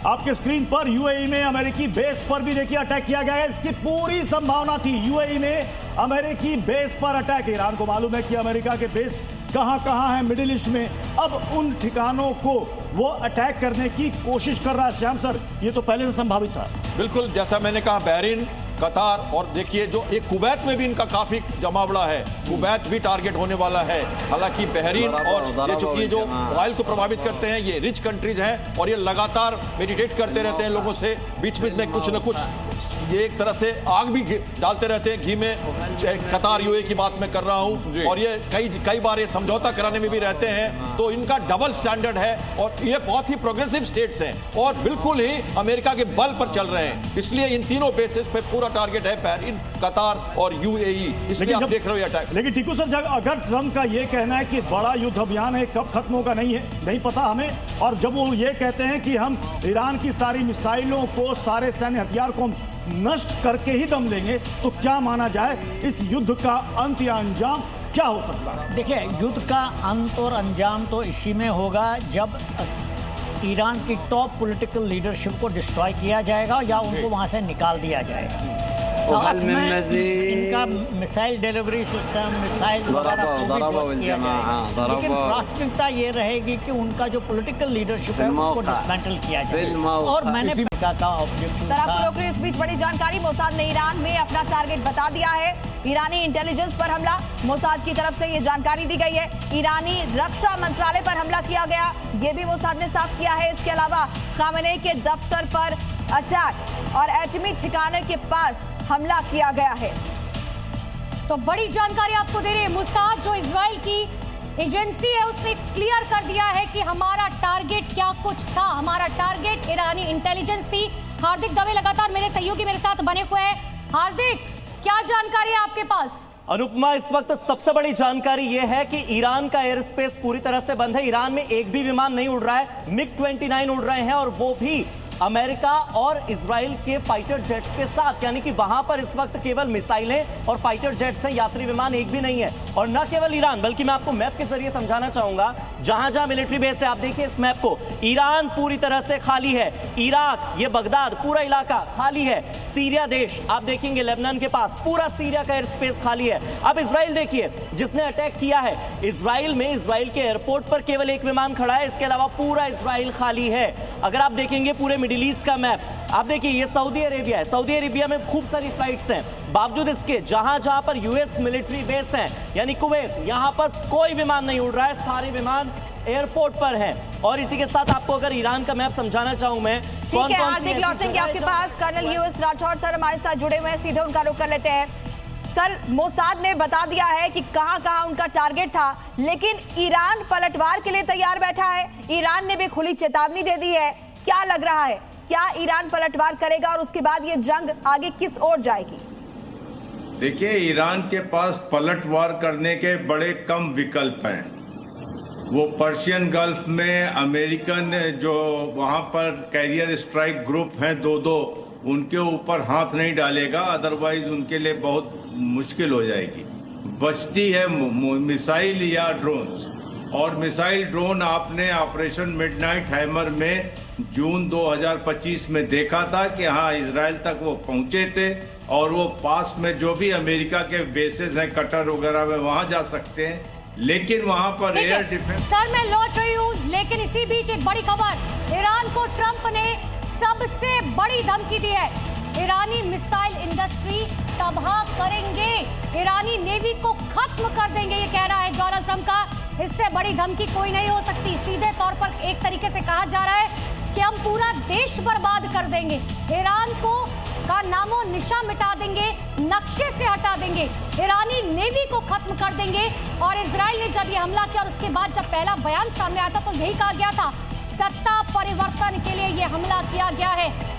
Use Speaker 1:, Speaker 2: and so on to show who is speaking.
Speaker 1: आपके स्क्रीन पर यूएई में अमेरिकी बेस पर भी देखिए अटैक किया गया है। इसकी पूरी संभावना थी यूएई में अमेरिकी बेस पर अटैक। ईरान को मालूम है कि अमेरिका के बेस कहां है मिडिल ईस्ट में। अब उन ठिकानों को वो अटैक करने की कोशिश कर रहा है। श्याम सर, ये तो पहले से संभावित था।
Speaker 2: बिल्कुल, जैसा मैंने कहा, बहरीन, कतार और देखिए जो एक कुवैत में भी इनका काफी जमावड़ा है। कुवैत भी टारगेट होने वाला है। हालांकि बहरीन और ये चूंकि जो ऑयल को प्रभावित करते हैं, ये रिच कंट्रीज हैं और ये लगातार मेडिटेट करते रहते हैं लोगों से, बीच बीच में कुछ न कुछ ये एक तरह से आग भी डालते रहते हैं घी में। कतार यूएई की बात मैं कर रहा हूं, और ये कई बार ये समझौता कराने में भी रहते हैं। तो इनका डबल स्टैंडर्ड है और ये बहुत ही प्रोग्रेसिव स्टेट्स हैं और बिल्कुल ही अमेरिका के बल पर चल रहे हैं। इसलिए इन तीनों बेसिस पे पूरा टारगेट है बहरीन, कतार और यूएई। इसलिए आप देख रहे हो ये अटैक।
Speaker 1: लेकिन टीकू सर, अगर ट्रंप का ये कहना है कि बड़ा युद्ध अभियान है, कब खत्म होगा नहीं पता हमें, और जब वो ये कहते हैं कि हम ईरान की सारी मिसाइलों को, सारे सैन्य हथियार को नष्ट करके ही दम लेंगे, तो क्या माना जाए इस युद्ध का अंत या अंजाम क्या हो सकता है?
Speaker 3: देखिए, युद्ध का अंत और अंजाम तो इसी में होगा जब ईरान की टॉप पॉलिटिकल लीडरशिप को डिस्ट्रॉय किया जाएगा या उनको वहां से निकाल दिया जाएगा। साथ में इनका मिसाइल डिलीवरी सिस्टम, मिसाइल लेकिन प्राथमिकता ये रहेगी कि उनका जो पॉलिटिकल लीडरशिप है उसको डिसमेंटल किया जाए। और मैंने का ऑब्जेक्टिव
Speaker 4: सर, आपको रोक रही इस बीच बड़ी जानकारी। मोसाद ने ईरान में अपना टारगेट बता दिया है। ईरानी इंटेलिजेंस पर हमला, मोसाद की तरफ से ये जानकारी दी गई है। ईरानी रक्षा मंत्रालय पर हमला किया गया, ये भी मोसाद ने साफ किया है। इसके अलावा खामेनेई के दफ्तर पर अटैक और एटमी ठिकाने के पास हमला किया गया है।
Speaker 5: तो बड़ी जानकारी आपको दे रही है मोसाद, जो इजराइल की एजेंसी है, उसने क्लियर कर दिया है कि हमारा टारगेट क्या कुछ था। हमारा टारगेट ईरानी इंटेलिजेंस थी। हार्दिक दवे लगातार मेरे सहयोगी मेरे साथ बने हुए हैं। हार्दिक, क्या जानकारी है आपके पास?
Speaker 6: अनुपमा, इस वक्त सबसे बड़ी जानकारी यह है कि ईरान का एयर स्पेस पूरी तरह से बंद है। ईरान में एक भी विमान नहीं उड़ रहा है। MiG-29 उड़ रहे हैं और वो भी अमेरिका और इजराइल के फाइटर जेट्स के साथ, यानी कि वहां पर इस वक्त केवल मिसाइलें और फाइटर जेट्स हैं, यात्री विमान एक भी नहीं है। और न केवल ईरान, बल्कि मैं आपको मैप के जरिए समझाना चाहूंगा, जहां जहां मिलिट्री बेस है, आप देखिए इस मैप को, ईरान पूरी तरह से खाली है। इराक, ये बगदाद, पूरा इलाका खाली है। सीरिया देश आप देखेंगे लेबनान के पास, पूरा सीरिया का एयर स्पेस खाली है। अब इजराइल देखिए, जिसने अटैक किया है, इजराइल में इजराइल के एयरपोर्ट पर केवल एक विमान खड़ा है, इसके अलावा पूरा इजराइल खाली है। अगर आप देखेंगे पूरे मिडिल ईस्ट का मैप, आप देखिए ये सऊदी अरेबिया है। सऊदी अरेबिया में खूब सारी फ्लाइट्स हैं, बावजूद इसके जहां जहां पर यूएस मिलिट्री बेस हैं, यानी कुवैत, यहां पर कोई विमान नहीं उड़ रहा है, सारे विमान एयरपोर्ट पर हैं। और इसी के साथ आपको अगर ईरान का मैप समझाना चाहूं मैं,
Speaker 4: ठीक है हार्दिक, लौटेंगे आपके पास। कर्नल यूएस राठौर सर हमारे साथ जुड़े हुए हैं, सीधे उनका रुख कर लेते हैं। सर, मोसाद ने बता दिया है कि कहां उनका टारगेट था, लेकिन ईरान पलटवार के लिए तैयार बैठा है। ईरान ने भी खुली चेतावनी दे दी है। क्या लग रहा है, क्या ईरान पलटवार करेगा और उसके बाद ये जंग आगे किस ओर जाएगी?
Speaker 7: देखिए, ईरान के पास पलटवार करने के बड़े कम विकल्प हैं। वो पर्शियन गल्फ में अमेरिकन जो वहाँ पर कैरियर स्ट्राइक ग्रुप हैं दो, उनके ऊपर हाथ नहीं डालेगा, अदरवाइज उनके लिए बहुत मुश्किल हो जाएगी। बचती है मिसाइल या ड्रोन्स, और मिसाइल ड्रोन आपने ऑपरेशन मिडनाइट हैमर में जून 2025 में देखा था कि हाँ, इजराइल तक वो पहुंचे थे और वो पास में जो भी अमेरिका के बेसेस हैं कटर वगैरह में, वहां जा सकते हैं, लेकिन वहां पर एयर डिफेंस।
Speaker 5: सर, मैं लौट रही हूँ, लेकिन इसी बीच एक बड़ी खबर, ईरान को ट्रंप ने सबसे बड़ी धमकी दी है। ईरानी मिसाइल इंडस्ट्री तबाह करेंगे, ईरानी नेवी को खत्म कर देंगे, ये कहना है डोनाल्ड ट्रंप का। इससे बड़ी धमकी कोई नहीं हो सकती। सीधे तौर पर एक तरीके से कहा जा रहा है कि हम पूरा देश बर्बाद कर देंगे, ईरान को का नामो निशा मिटा देंगे, नक्शे से हटा देंगे, ईरानी नेवी को खत्म कर देंगे। और इजराइल ने जब ये हमला किया और उसके बाद जब पहला बयान सामने आया था, तो यही कहा गया था सत्ता परिवर्तन के लिए ये हमला किया गया है।